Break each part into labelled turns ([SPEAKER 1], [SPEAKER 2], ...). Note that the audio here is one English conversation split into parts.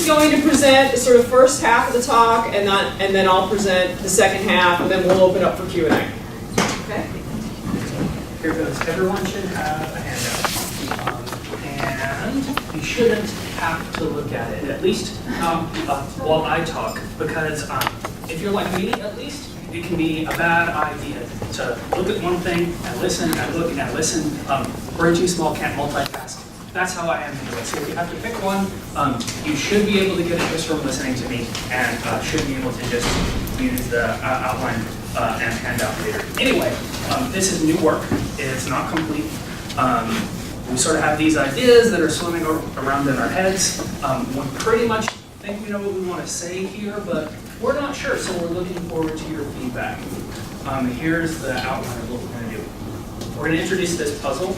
[SPEAKER 1] going to present the sort of first half of the talk, and then I'll present the second half, and then we'll open up for Q&A. Okay?
[SPEAKER 2] Here goes. Everyone should have a handout. And you shouldn't have to look at it, at least while I talk, because if you're like me, at least, it can be a bad idea to look at one thing and listen and look and listen. Brain too small, can't multitask. That's how I am anyway. So if you have to pick one, you should be able to get it just from listening to me, and should be able to just use the outline and handout later. Anyway, this is new work. It's not complete. We sort of have these ideas that are swimming around in our heads. We pretty much think we know what we want to say here, but we're not sure, so we're looking forward to your feedback. Here's the outline of what we're going to do. We're going to introduce this puzzle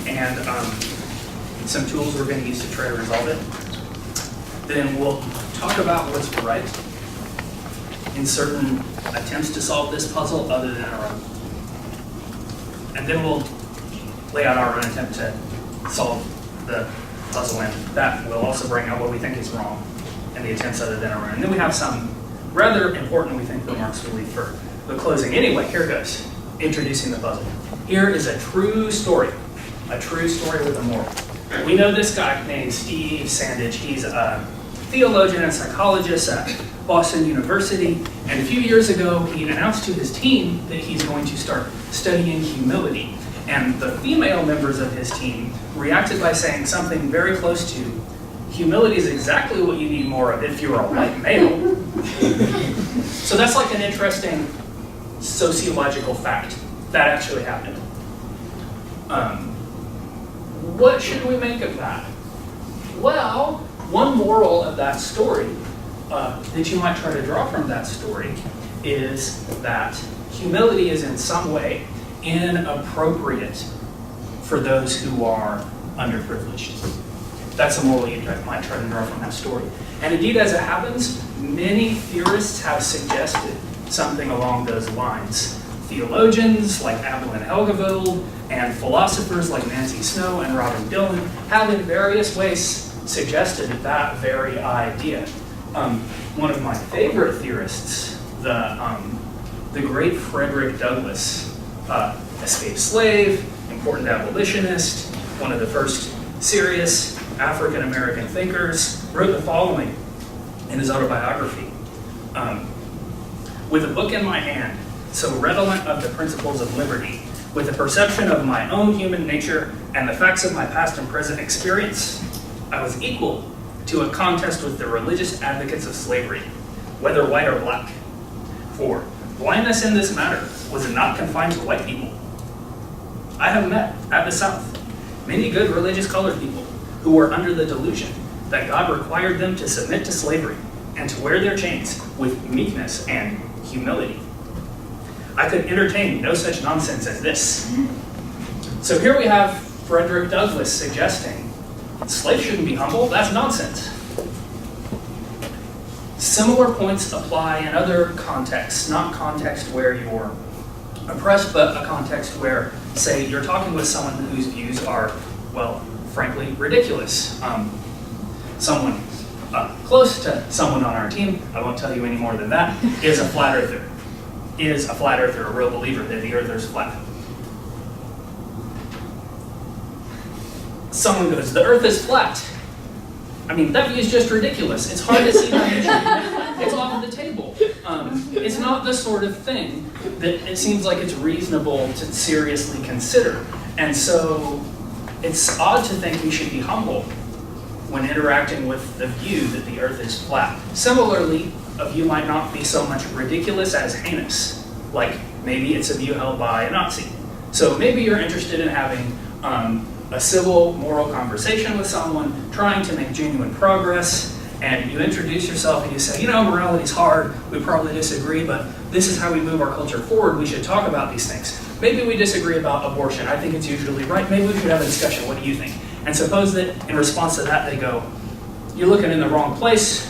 [SPEAKER 2] and some tools we're going to use to try to resolve it. Then we'll talk about what's right in certain attempts to solve this puzzle other than our own. And then we'll lay out our own attempt to solve the puzzle, and that will also bring out what we think is wrong in the attempts other than our own. And then we have some rather important, we think, remarks to leave for the closing. Anyway, here goes. Introducing the puzzle. Here is a true story with a moral. We know this guy named Steve Sandage. He's a theologian and psychologist at Boston University, and a few years ago he announced to his team that he's going to start studying humility. And the female members of his team reacted by saying something very close to, humility is exactly what you need more of if you're a white male. So that's like an interesting sociological fact that actually happened. What should we make of that? Well, one moral of that story that you might try to draw from that story is that humility is in some way inappropriate for those who are underprivileged. That's a moral you might try to draw from that story. And indeed, as it happens, many theorists have suggested something along those lines. Theologians like Evelyn Helgeveld and philosophers like Nancy Snow and Robin Dillon have in various ways suggested that very idea. One of my favorite theorists, the great Frederick Douglass, escaped slave, important abolitionist, one of the first serious African-American thinkers, wrote the following in his autobiography. With a book in my hand, so redolent of the principles of liberty, with a perception of my own human nature and the facts of my past and present experience, I was equal to a contest with the religious advocates of slavery, whether white or black. For blindness in this matter was not confined to white people. I have met, at the South, many good religious colored people who were under the delusion that God required them to submit to slavery and to wear their chains with meekness and humility. I could entertain no such nonsense as this. So here we have Frederick Douglass suggesting slaves shouldn't be humble. That's nonsense. Similar points apply in other contexts, not context where you're oppressed, but a context where, say, you're talking with someone whose views are, well, frankly, ridiculous. Someone close to someone on our team, I won't tell you any more than that, is a flat earther. Is a flat earther a real believer that the earth is flat? Someone goes, the earth is flat. I mean, that view is just ridiculous. It's hard to see that issue. It's off the table. It's not the sort of thing that it seems like it's reasonable to seriously consider. And so it's odd to think we should be humble when interacting with the view that the earth is flat. Similarly, a view might not be so much ridiculous as heinous, like maybe it's a view held by a Nazi. So maybe you're interested in having a civil, moral conversation with someone, trying to make genuine progress, and you introduce yourself and you say, you know, morality's hard, we probably disagree, but this is how we move our culture forward, we should talk about these things. Maybe we disagree about abortion, I think it's usually right, maybe we should have a discussion, what do you think? And suppose that in response to that they go, you're looking in the wrong place,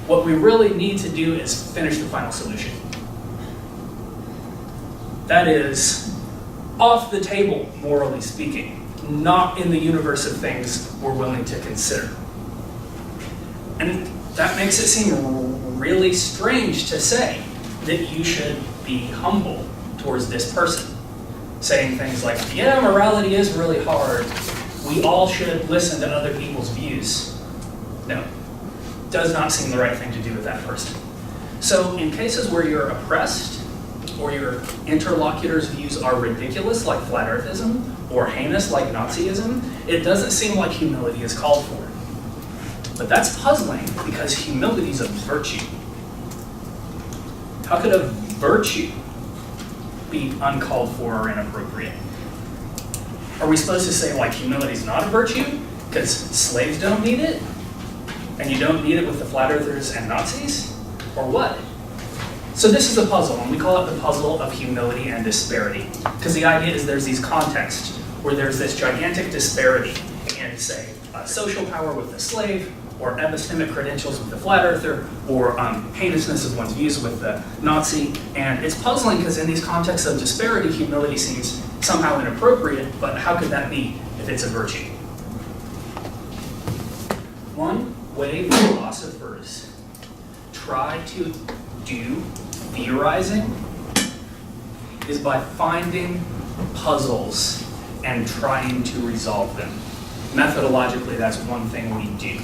[SPEAKER 2] what we really need to do is finish the final solution. That is off the table, morally speaking, not in the universe of things we're willing to consider. And that makes it seem really strange to say that you should be humble towards this person. Saying things like, yeah, morality is really hard. We all should listen to other people's views. No, does not seem the right thing to do with that person. So in cases where you're oppressed, or your interlocutor's views are ridiculous, like flat earthism, or heinous, like Nazism, it doesn't seem like humility is called for. But that's puzzling, because humility is a virtue. How could a virtue be uncalled for or inappropriate? Are we supposed to say, like, humility is not a virtue because slaves don't need it, and you don't need it with the flat earthers and Nazis, or what? So this is a puzzle, and we call it the puzzle of humility and disparity, because the idea is there's these contexts where there's this gigantic disparity in, say, social power with the slave, or epistemic credentials with the flat earther, or heinousness of one's views with the Nazi. And it's puzzling because in these contexts of disparity, humility seems somehow inappropriate, but how could that be if it's a virtue? One way philosophers try to do theorizing is by finding puzzles and trying to resolve them. Methodologically, that's one thing we do.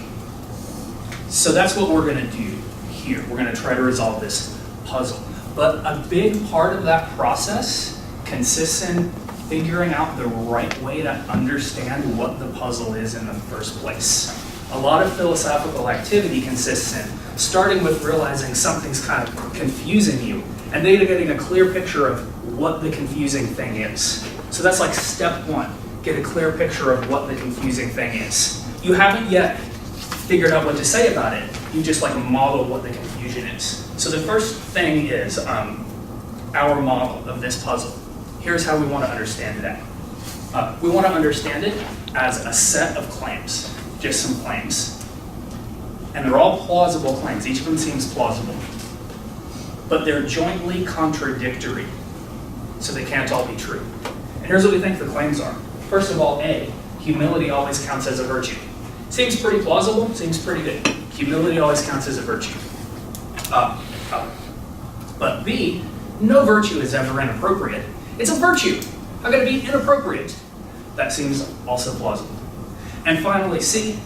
[SPEAKER 2] So that's what we're going to do here. We're going to try to resolve this puzzle. But a big part of that process consists in figuring out the right way to understand what the puzzle is in the first place. A lot of philosophical activity consists in starting with realizing something's kind of confusing you, and then getting a clear picture of what the confusing thing is. So that's like step one, get a clear picture of what the confusing thing is. You haven't yet figured out what to say about it. You just like model what the confusion is. So the first thing is our model of this puzzle. Here's how we want to understand that. We want to understand it as a set of claims, just some claims. And they're all plausible claims. Each of them seems plausible. But they're jointly contradictory, so they can't all be true. And here's what we think the claims are. First of all, A, humility always counts as a virtue. Seems pretty plausible, seems pretty good. Humility always counts as a virtue. But B, no virtue is ever inappropriate. It's a virtue. How can it be inappropriate? That seems also plausible. And finally, C,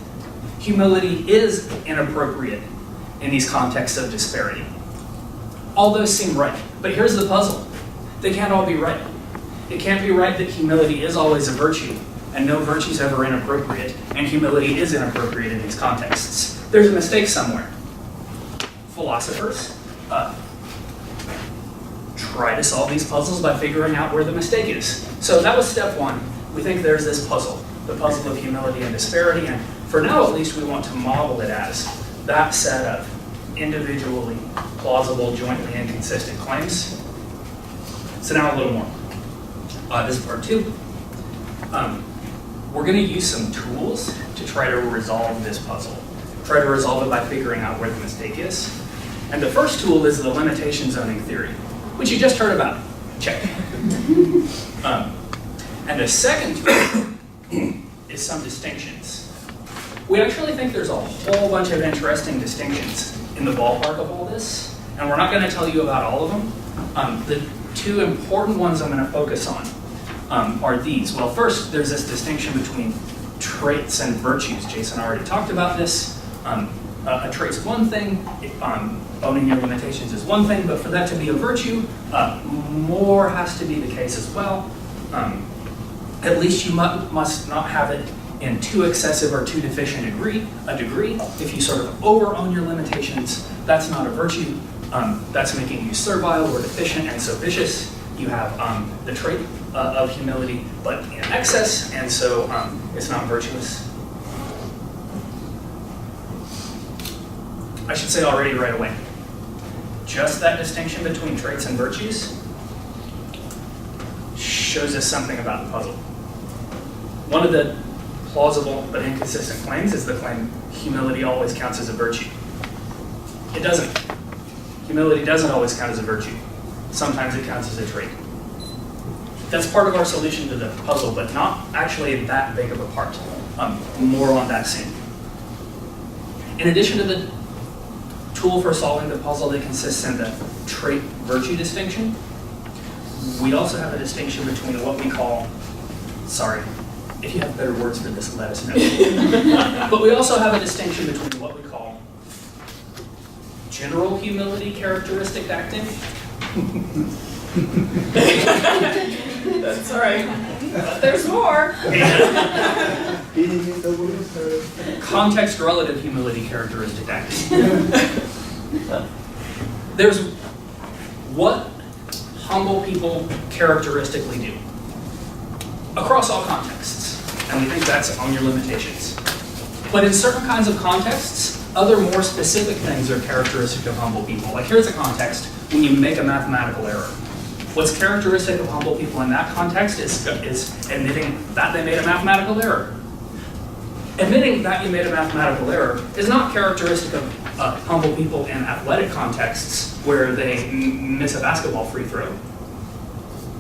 [SPEAKER 2] humility is inappropriate in these contexts of disparity. All those seem right, but here's the puzzle. They can't all be right. It can't be right that humility is always a virtue, and no virtue is ever inappropriate, and humility is inappropriate in these contexts. There's a mistake somewhere. Philosophers try to solve these puzzles by figuring out where the mistake is. So that was step one. We think there's this puzzle, the puzzle of humility and disparity, and for now at least we want to model it as that set of individually plausible, jointly inconsistent claims. So now a little more. This is part two. We're going to use some tools to try to resolve this puzzle. Try to resolve it by figuring out where the mistake is. And the first tool is the limitation zoning theory, which you just heard about. Check. And the second tool is some distinctions. We actually think there's a whole bunch of interesting distinctions in the ballpark of all this, and we're not going to tell you about all of them. The two important ones I'm going to focus on are these. Well, first, there's this distinction between traits and virtues. Jason already talked about this. A trait's one thing, owning your limitations is one thing, but for that to be a virtue, more has to be the case as well. At least you must not have it in too excessive or too deficient a degree. If you sort of over-own your limitations, that's not a virtue. That's making you servile or deficient and so vicious. You have the trait of humility, but in excess, and so it's not virtuous. I should say already right away, just that distinction between traits and virtues shows us something about the puzzle. One of the plausible but inconsistent claims is the claim humility always counts as a virtue. It doesn't. Humility doesn't always count as a virtue. Sometimes it counts as a trait. That's part of our solution to the puzzle, but not actually that big of a part. More on that soon. In addition to the tool for solving the puzzle that consists in the trait-virtue distinction, we also have a distinction between what we call, sorry, if you have better words for this, let us know. But we also have a distinction between what we call general humility characteristic acting.
[SPEAKER 1] That's all right. But there's more.
[SPEAKER 2] Context relative humility characteristic acting. There's what humble people characteristically do across all contexts, and we think that's on your limitations. But in certain kinds of contexts, other more specific things are characteristic of humble people. Like here's a context when you make a mathematical error. What's characteristic of humble people in that context is admitting that they made a mathematical error. Admitting that you made a mathematical error is not characteristic of humble people in athletic contexts where they miss a basketball free throw,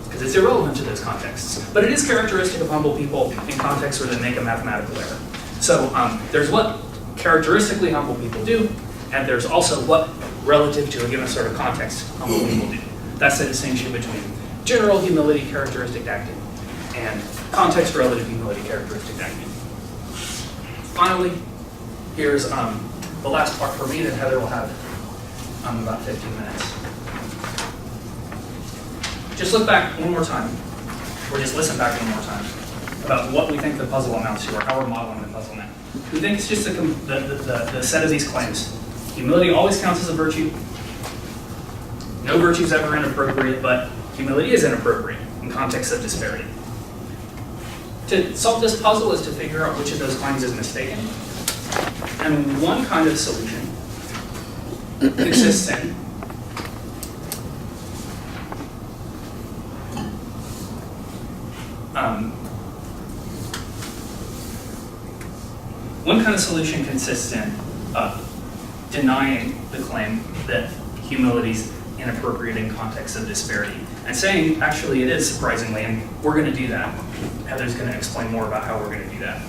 [SPEAKER 2] because it's irrelevant to those contexts. But it is characteristic of humble people in contexts where they make a mathematical error. So there's what characteristically humble people do, and there's also what, relative to a given sort of context, humble people do. That's the distinction between general humility characteristic acting and context relative humility characteristic acting. Finally, here's the last part for me that Heather will have about 15 minutes. Just look back one more time, or just listen back one more time, about what we think the puzzle amounts to, or how we're modeling the puzzle now. We think it's just the set of these claims. Humility always counts as a virtue. No virtue is ever inappropriate, but humility is inappropriate in context of disparity. To solve this puzzle is to figure out which of those claims is mistaken. And one kind of solution exists in one kind of solution consists in denying the claim that humility is inappropriate in context of disparity, and saying, actually, it is surprisingly, and we're going to do that. Heather's going to explain more about how we're going to do that.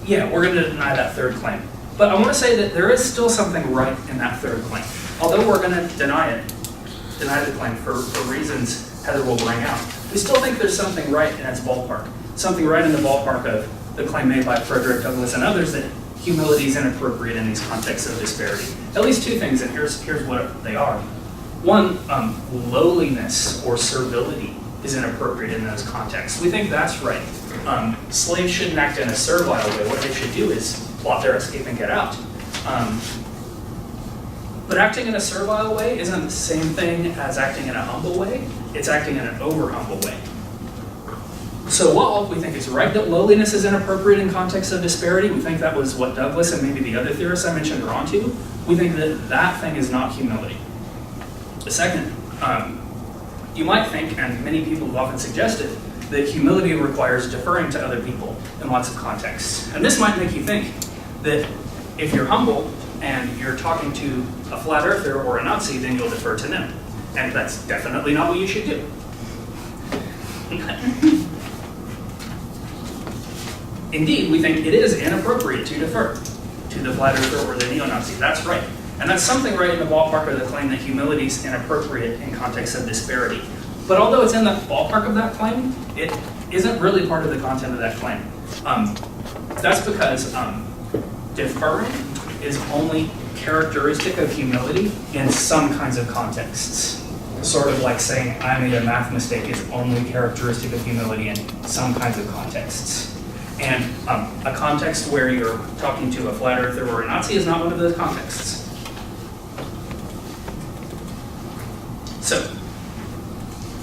[SPEAKER 2] Yeah, we're going to deny that third claim. But I want to say that there is still something right in that third claim. Although we're going to deny the claim for reasons Heather will bring out, we still think there's something right in its ballpark. Something right in the ballpark of the claim made by Frederick Douglass and others that humility is inappropriate in these contexts of disparity. At least two things, and here's what they are. One, lowliness or servility is inappropriate in those contexts. We think that's right. Slaves shouldn't act in a servile way. What they should do is plot their escape and get out. But acting in a servile way isn't the same thing as acting in a humble way. It's acting in an over-humble way. So while we think it's right that lowliness is inappropriate in context of disparity, we think that was what Douglas and maybe the other theorists I mentioned are onto, we think that that thing is not humility. The second, you might think, and many people have often suggested, that humility requires deferring to other people in lots of contexts. And this might make you think that if you're humble and you're talking to a flat earther or a Nazi, then you'll defer to them. And that's definitely not what you should do. Indeed, we think it is inappropriate to defer to the flat earther or the neo-Nazi. That's right. And that's something right in the ballpark of the claim that humility is inappropriate in context of disparity. But although it's in the ballpark of that claim, it isn't really part of the content of that claim. That's because deferring is only characteristic of humility in some kinds of contexts. Sort of like saying, I made a math mistake is only characteristic of humility in some kinds of contexts. And a context where you're talking to a flat earther or a Nazi is not one of those contexts. So,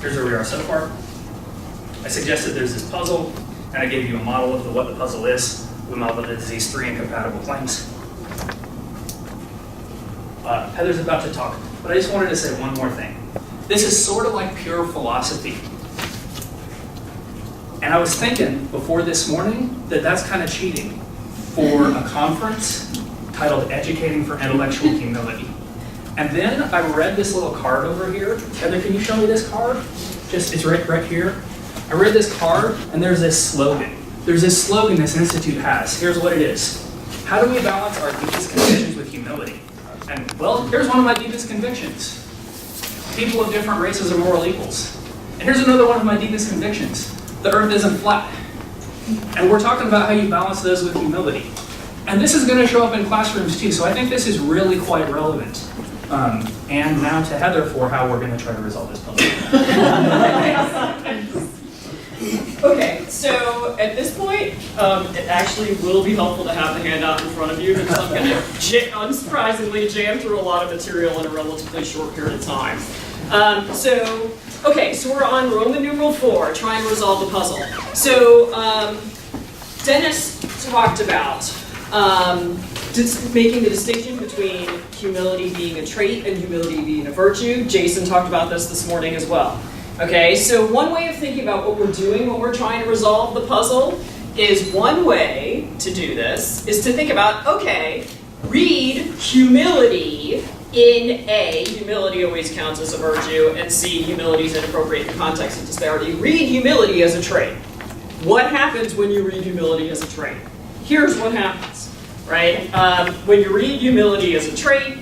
[SPEAKER 2] here's where we are so far. I suggested there's this puzzle, and I gave you a model of what the puzzle is. We modeled it as these three incompatible claims. Heather's about to talk, but I just wanted to say one more thing. This is sort of like pure philosophy. And I was thinking before this morning that that's kind of cheating for a conference titled Educating for Intellectual Humility. And then I read this little card over here. Heather, can you show me this card? It's right here. I read this card, and there's this slogan. there's this slogan this institute has. Here's what it is. How do we balance our deepest convictions with humility? And well, here's one of my deepest convictions. People of different races are moral equals. And here's another one of my deepest convictions. The earth isn't flat. And we're talking about how you balance those with humility. And this is going to show up in classrooms too, so I think this is really quite relevant. And now to Heather for how we're going to try to resolve this puzzle.
[SPEAKER 1] Okay, so at this point, it actually will be helpful to have the handout in front of you because I'm going to unsurprisingly jam through a lot of material in a relatively short period of time. So we're on Roman numeral 4, trying to resolve the puzzle. So Dennis talked about making the distinction between humility being a trait and humility being a virtue. Jason talked about this morning as well. Okay, so one way of thinking about what we're doing when we're trying to resolve the puzzle is one way to do this is to think about, okay, read humility in A, humility always counts as a virtue, and C, humility is inappropriate in the context of disparity. Read humility as a trait. What happens when you read humility as a trait? Here's what happens, right? When you read humility as a trait,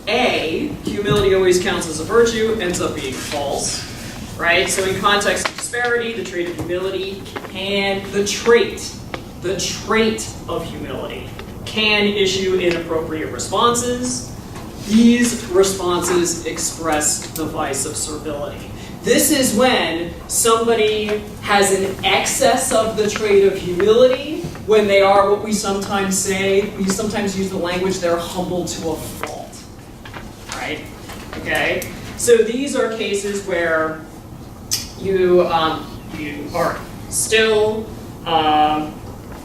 [SPEAKER 1] A, humility always counts as a virtue, ends up being false. Right? So in context of disparity, the trait of humility can, the trait of humility can issue inappropriate responses. These responses express the vice of servility. This is when somebody has an excess of the trait of humility, when they are what we sometimes say, we sometimes use the language, they're humble to a fault. Right? Okay? So these are cases where you are still,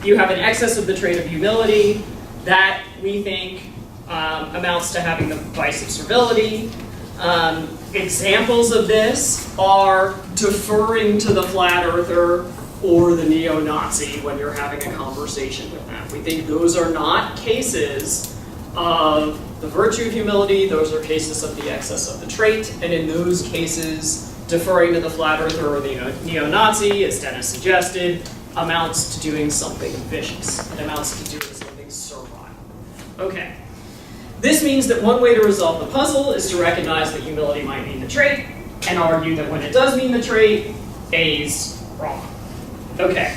[SPEAKER 1] you have an excess of the trait of humility that we think amounts to having the vice of servility. Examples of this are deferring to the flat earther or the neo-Nazi when you're having a conversation with them. We think those are not cases of the virtue of humility, those are cases of the excess of the trait, and in those cases, deferring to the flat earther or the neo-Nazi, as Dennis suggested, amounts to doing something vicious. It amounts to doing something servile. Okay. This means that one way to resolve the puzzle is to recognize that humility might mean the trait, and argue that when it does mean the trait, A's wrong. Okay.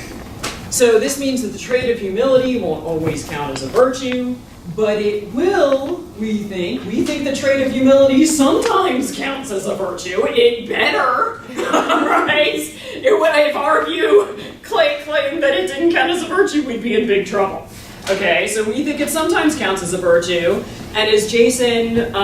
[SPEAKER 1] So this means that the trait of humility won't always count as a virtue, but it will, we think the trait of humility sometimes counts as a virtue. It better, right? If our view claimed that it didn't count as a virtue, we'd be in big trouble. Okay, so we think it sometimes counts as a virtue, and as Jason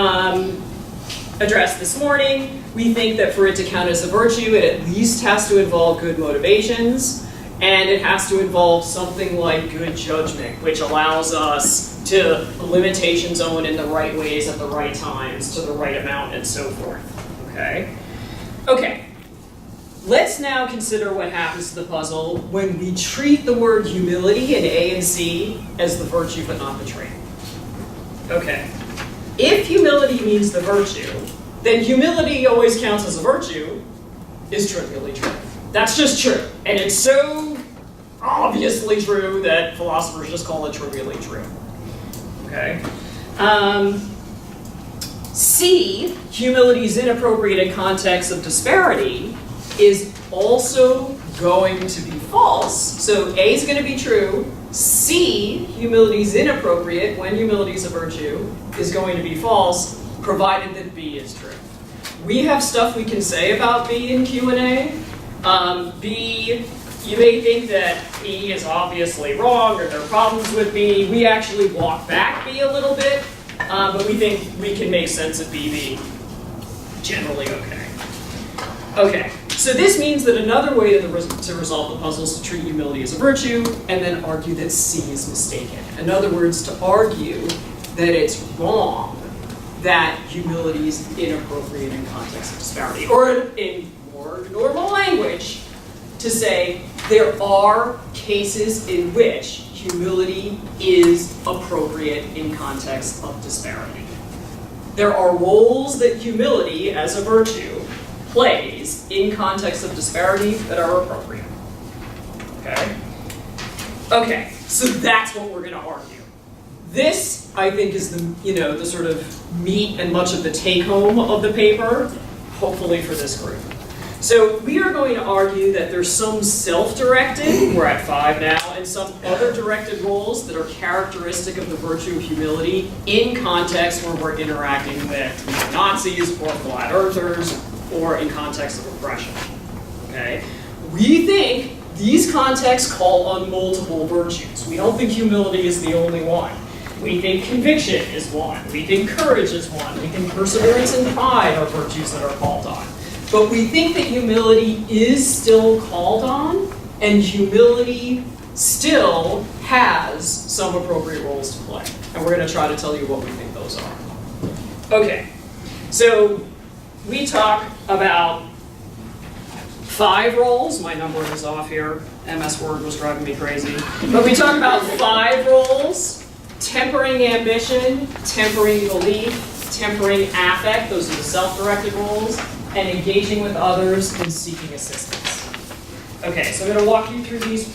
[SPEAKER 1] addressed this morning, we think that for it to count as a virtue, it at least has to involve good motivations, and it has to involve something like good judgment, which allows us to limitation zone in the right ways at the right times, to the right amount, and so forth. Okay? Okay. Let's now consider what happens to the puzzle when we treat the word humility in A and C as the virtue but not the trait. Okay. If humility means the virtue, then humility always counts as a virtue is trivially true. That's just true. And it's so obviously true that philosophers just call it trivially true. Okay. C, humility is inappropriate in context of disparity, is also going to be false. So A is going to be true. C, humility is inappropriate when humility is a virtue, is going to be false, provided that B is true. We have stuff we can say about B in Q&A. B, you may think that B is obviously wrong or there are problems with B. We actually walk back B a little bit, but we think we can make sense of B being generally okay. Okay, so this means that another way to resolve the puzzle is to treat humility as a virtue and then argue that C is mistaken. In other words, to argue that it's wrong that humility is inappropriate in context of disparity. Or in more normal language, to say there are cases in which humility is appropriate in context of disparity. There are roles that humility as a virtue plays in context of disparity that are appropriate. Okay? Okay, so that's what we're going to argue. This, I think, is the sort of meat and much of the take-home of the paper, hopefully for this group. So we are going to argue that there's some self-directed, we're at 5 now, and some other directed roles that are characteristic of the virtue of humility in context where we're interacting with Nazis or flat earthers or in context of oppression. Okay? We think these contexts call on multiple virtues. We don't think humility is the only one. We think conviction is one. We think courage is one. We think perseverance and pride are virtues that are called on. But we think that humility is still called on, and humility still has some appropriate roles to play. And we're going to try to tell you what we think those are. Okay, so we talk about 5 roles. My number is off here. MS Word was driving me crazy. But we talk about 5 roles: tempering ambition, tempering belief, tempering affect, those are the self-directed roles, and engaging with others and seeking assistance. Okay, so I'm going to walk you through these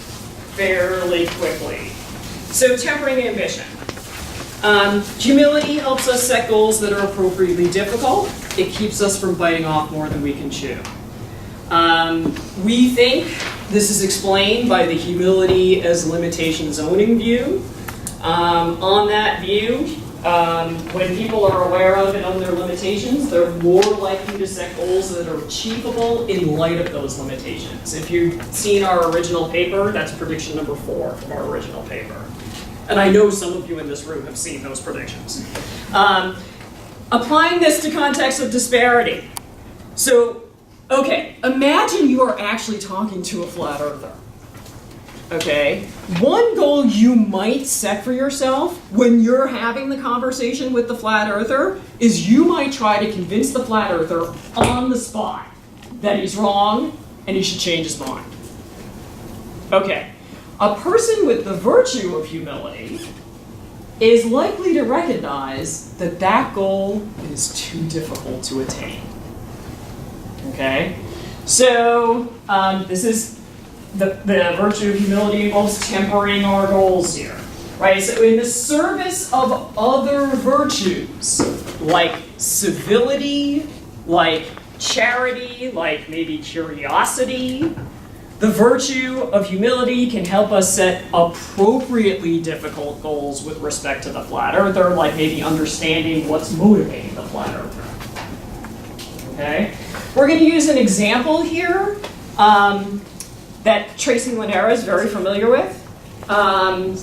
[SPEAKER 1] fairly quickly. So tempering ambition. Humility helps us set goals that are appropriately difficult. It keeps us from biting off more than we can chew. We think this is explained by the humility as limitation zoning view. On that view, when people are aware of and own their limitations, they're more likely to set goals that are achievable in light of those limitations. If you've seen our original paper, that's prediction number 4 from our original paper. And I know some of you in this room have seen those predictions. Applying this to context of disparity. So, okay, imagine you are actually talking to a flat earther. Okay, one goal you might set for yourself when you're having the conversation with the flat earther is you might try to convince the flat earther on the spot that he's wrong and he should change his mind. Okay, a person with the virtue of humility is likely to recognize that that goal is too difficult to attain. Okay, so this is the virtue of humility involves tempering our goals here, right? So in the service of other virtues, like civility, like charity, like maybe curiosity, the virtue of humility can help us set appropriately difficult goals with respect to the flat earther, like maybe understanding what's motivating the flat earther. Okay? We're going to use an example here that Tracy Linera is very familiar with and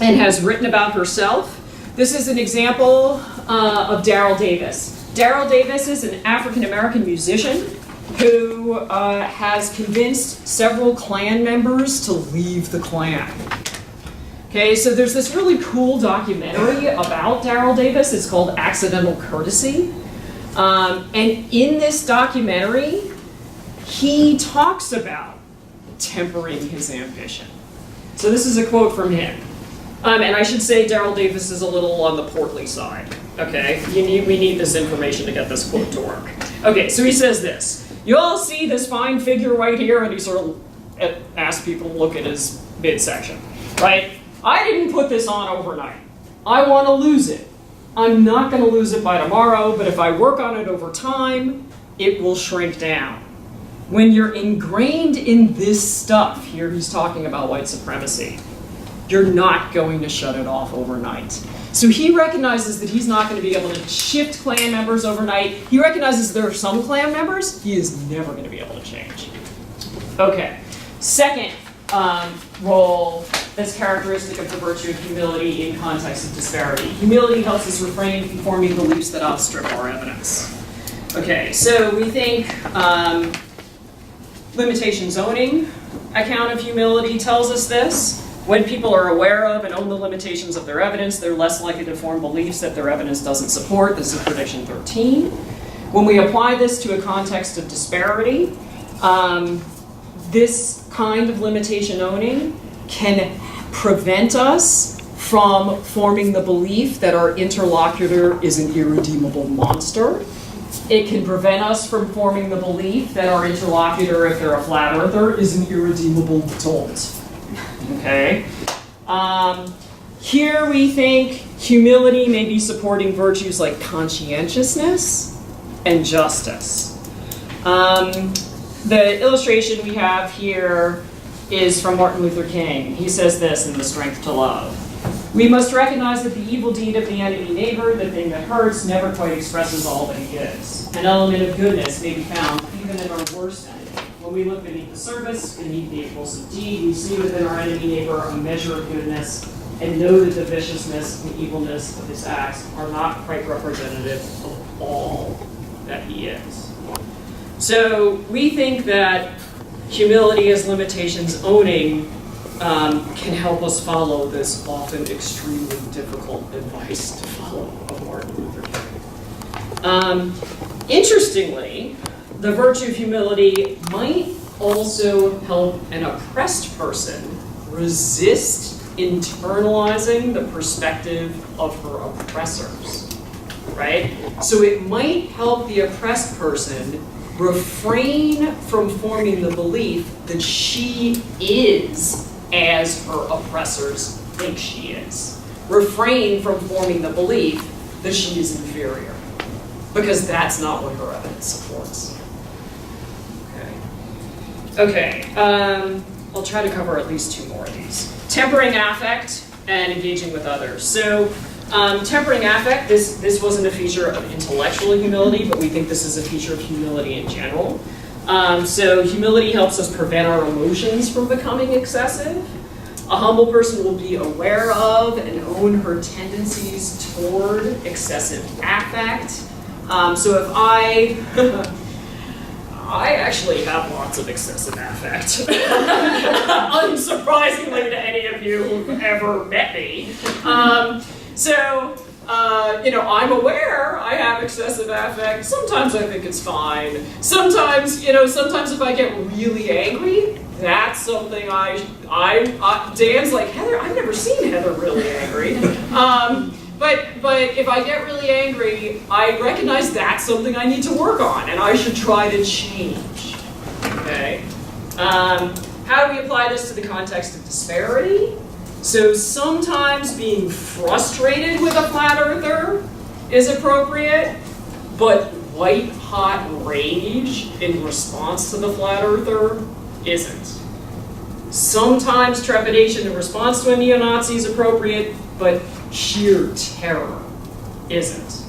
[SPEAKER 1] has written about herself. This is an example of Daryl Davis. Daryl Davis is an African-American musician who has convinced several Klan members to leave the Klan. Okay, so there's this really cool documentary about Daryl Davis. It's called Accidental Courtesy. And in this documentary, he talks about tempering his ambition. So this is a quote from him. And I should say Daryl Davis is a little on the portly side. Okay, we need this information to get this quote to work. Okay, so he says this. You all see this fine figure right here, and he sort of asks people to look at his midsection, right? I didn't put this on overnight. I want to lose it. I'm not going to lose it by tomorrow, but if I work on it over time, it will shrink down. When you're ingrained in this stuff, here he's talking about white supremacy, you're not going to shut it off overnight. So he recognizes that he's not going to be able to shift Klan members overnight. He recognizes there are some Klan members he is never going to be able to change. Okay, second role that's characteristic of the virtue of humility in context of disparity. Humility helps us refrain from forming beliefs that outstrip our evidence. Okay, so we think limitation zoning account of humility tells us this. When people are aware of and own the limitations of their evidence, they're less likely to form beliefs that their evidence doesn't support. This is prediction 13. When we apply this to a context of disparity, this kind of limitation owning can prevent us from forming the belief that our interlocutor is an irredeemable monster. It can prevent us from forming the belief that our interlocutor, if they're a flat earther, is an irredeemable dolt. Okay? Here we think humility may be supporting virtues like conscientiousness and justice. The illustration we have here is from Martin Luther King. He says this in The Strength to Love. We must recognize that the evil deed of the enemy neighbor, the thing that hurts, never quite expresses all that he is. An element of goodness may be found even in our worst enemy. When we look beneath the surface, beneath the impulsive deed, we see within our enemy neighbor a measure of goodness and know that the viciousness and evilness of his acts are not quite representative of all that he is. So we think that humility as limitations owning can help us follow this often extremely difficult advice to follow of Martin Luther King. Interestingly, the virtue of humility might also help an oppressed person resist internalizing the perspective of her oppressors, right? So it might help the oppressed person refrain from forming the belief that she is as her oppressors think she is. Refrain from forming the belief that she is inferior, because that's not what her evidence supports. Okay, I'll try to cover at least 2 more of these. Tempering affect and engaging with others. So tempering affect, this wasn't a feature of intellectual humility, but we think this is a feature of humility in general. So humility helps us prevent our emotions from becoming excessive. A humble person will be aware of and own her tendencies toward excessive affect. So if I actually have lots of excessive affect, unsurprisingly to any of you who've ever met me. I'm aware I have excessive affect. Sometimes I think it's fine. Sometimes if I get really angry, that's something Dan's like, Heather, I've never seen Heather really angry. But if I get really angry, I recognize that's something I need to work on, and I should try to change. Okay? How do we apply this to the context of disparity? So sometimes being frustrated with a flat earther is appropriate, but white-hot rage in response to the flat earther isn't. Sometimes trepidation in response to a neo-Nazi is appropriate, but sheer terror isn't.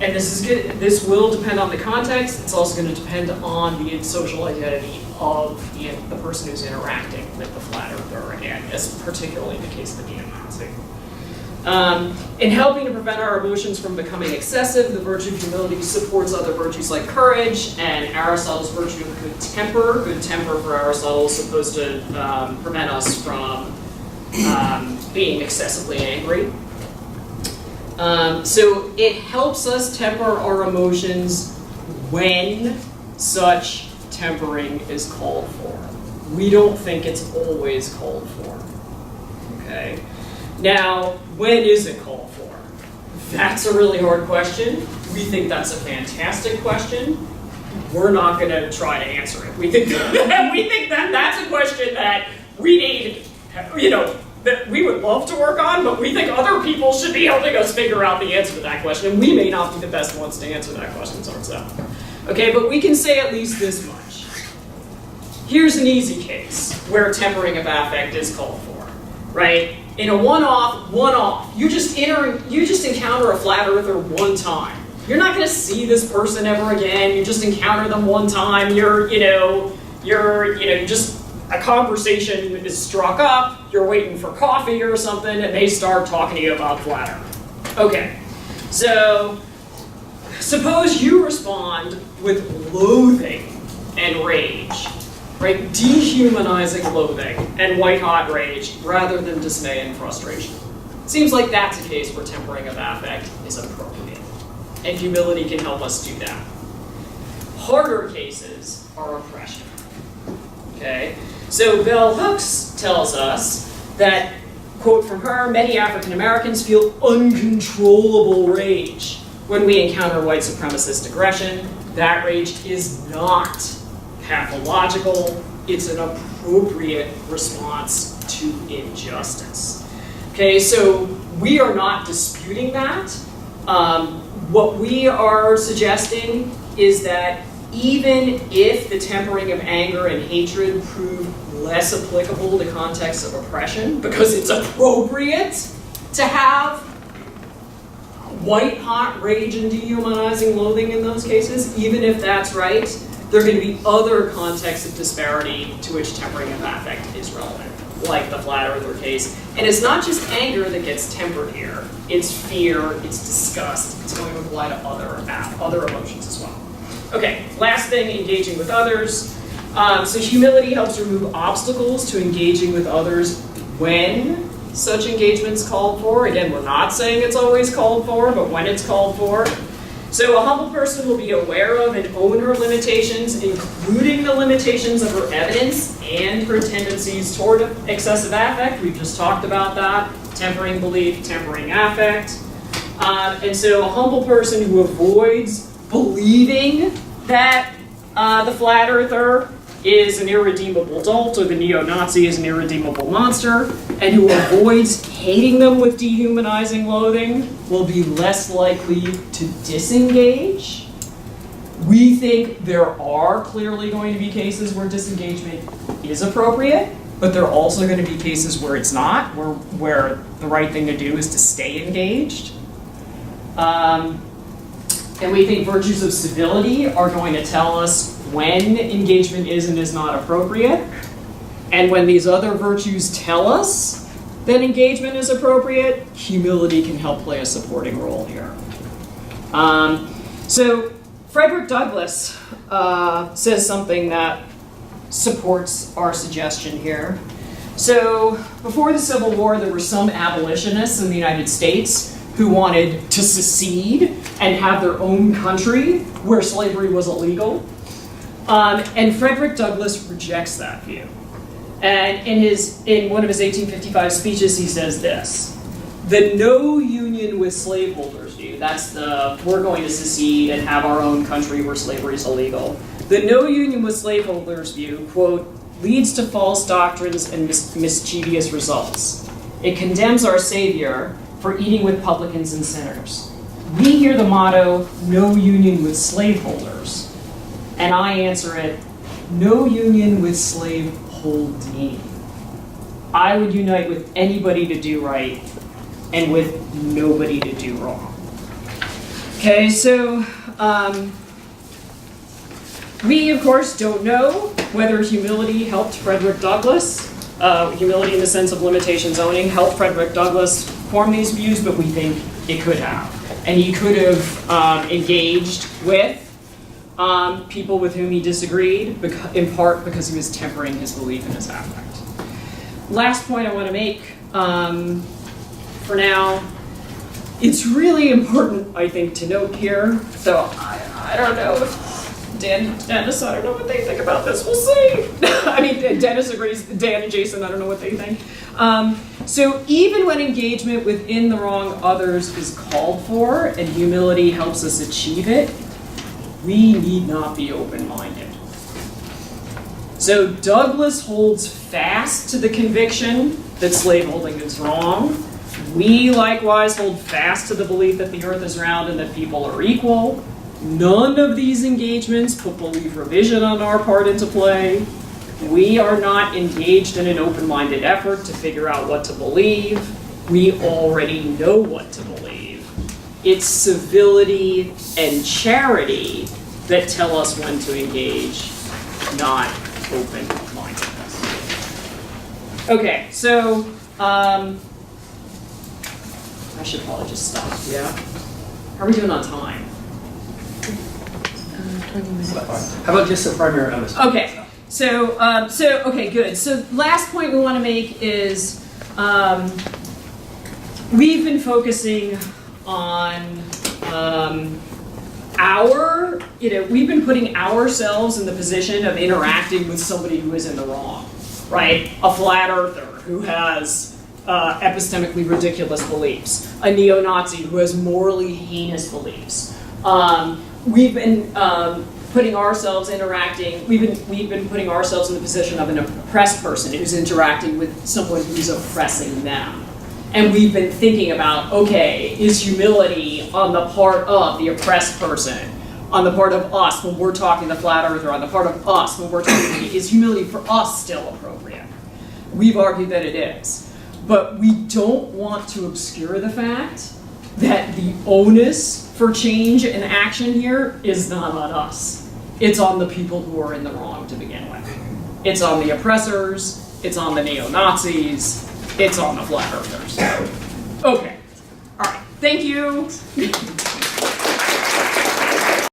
[SPEAKER 1] And this will depend on the context. It's also going to depend on the social identity of the person who's interacting with the flat earther, and as particularly the case of the neo-Nazi. In helping to prevent our emotions from becoming excessive, the virtue of humility supports other virtues like courage and Aristotle's virtue of good temper. Good temper for Aristotle is supposed to prevent us from being excessively angry. So it helps us temper our emotions when such tempering is called for. We don't think it's always called for. Okay? Now, when is it called for? That's a really hard question. We think that's a fantastic question. We're not going to try to answer it. We think that that's a question that we need, that we would love to work on, but we think other people should be helping us figure out the answer to that question, and we may not be the best ones to answer that question ourselves. Okay, but we can say at least this much. Here's an easy case where tempering of affect is called for, right? In a one-off, you just encounter a flat earther one time. You're not going to see this person ever again. You just encounter them one time. Just a conversation is struck up. You're waiting for coffee or something, and they start talking to you about flat earth. Okay, so suppose you respond with loathing and rage. Right? Dehumanizing loathing and white-hot rage rather than dismay and frustration. Seems like that's a case where tempering of affect is appropriate. And humility can help us do that. Harder cases are oppression. Okay? So Bell Hooks tells us that, quote from her, many African Americans feel uncontrollable rage when we encounter white supremacist aggression. That rage is not pathological, it's an appropriate response to injustice. Okay, so we are not disputing that. What we are suggesting is that even if the tempering of anger and hatred prove less applicable to contexts of oppression, because it's appropriate to have white-hot rage and dehumanizing loathing in those cases, even if that's right, there are going to be other contexts of disparity to which tempering of affect is relevant, like the flat earther case. And it's not just anger that gets tempered here. It's fear, it's disgust, it's going to apply to other emotions as well. Okay, last thing, engaging with others. So humility helps remove obstacles to engaging with others when such engagement's called for. Again, we're not saying it's always called for, but when it's called for. So a humble person will be aware of and own her limitations, including the limitations of her evidence and her tendencies toward excessive affect. We've just talked about that. Tempering belief, tempering affect. And so a humble person who avoids believing that the flat earther is an irredeemable dolt or the neo-Nazi is an irredeemable monster, and who avoids hating them with dehumanizing loathing will be less likely to disengage. We think there are clearly going to be cases where disengagement is appropriate, but there are also going to be cases where it's not, where the right thing to do is to stay engaged. And we think virtues of civility are going to tell us when engagement is and is not appropriate. And when these other virtues tell us that engagement is appropriate, humility can help play a supporting role here. So Frederick Douglass says something that supports our suggestion here. So before the Civil War, there were some abolitionists in the United States who wanted to secede and have their own country where slavery was illegal. And Frederick Douglass rejects that view. And in one of his 1855 speeches, he says this: the no union with slaveholders view, that's the we're going to secede and have our own country where slavery is illegal. The no union with slaveholders view, quote, leads to false doctrines and mischievous results. It condemns our Savior for eating with publicans and sinners. We hear the motto, no union with slaveholders, and I answer it, no union with slaveholding. I would unite with anybody to do right and with nobody to do wrong. Okay, so we, of course, don't know whether humility helped Frederick Douglass, humility in the sense of limitations owning, helped Frederick Douglass form these views, but we think it could have. And he could have engaged with people with whom he disagreed, in part because he was tempering his belief in his affect. Last point I want to make for now, it's really important, I think, to note here, so I don't know if Dennis, I don't know what they think about this, we'll see. I mean, Dennis agrees, Dan and Jason, I don't know what they think. So even when engagement within the wrong others is called for and humility helps us achieve it, we need not be open-minded. So Douglass holds fast to the conviction that slaveholding is wrong. We likewise hold fast to the belief that the earth is round and that people are equal. None of these engagements put belief revision on our part into play. We are not engaged in an open-minded effort to figure out what to believe. We already know what to believe. It's civility and charity that tell us when to engage, not open-mindedness. Okay, so I should probably just stop, yeah? How are we doing on time?
[SPEAKER 3] 20 minutes.
[SPEAKER 2] How about just the primary understanding?
[SPEAKER 1] Okay, so okay, good. So last point we want to make is we've been focusing on we've been putting ourselves in the position of interacting with somebody who is in the wrong, right? A flat earther who has epistemically ridiculous beliefs, a neo-Nazi who has morally heinous beliefs. We've been putting ourselves interacting, we've been putting ourselves in the position of an oppressed person who's interacting with someone who's oppressing them. And we've been thinking about, okay, is humility on the part of the oppressed person, on the part of us when we're talking to the flat earther, on the part of us when we're talking to, is humility for us still appropriate? We've argued that it is. But we don't want to obscure the fact that the onus for change and action here is not on us. It's on the people who are in the wrong to begin with. It's on the oppressors, it's on the neo-Nazis, it's on the flat earthers. Okay, all right, thank you.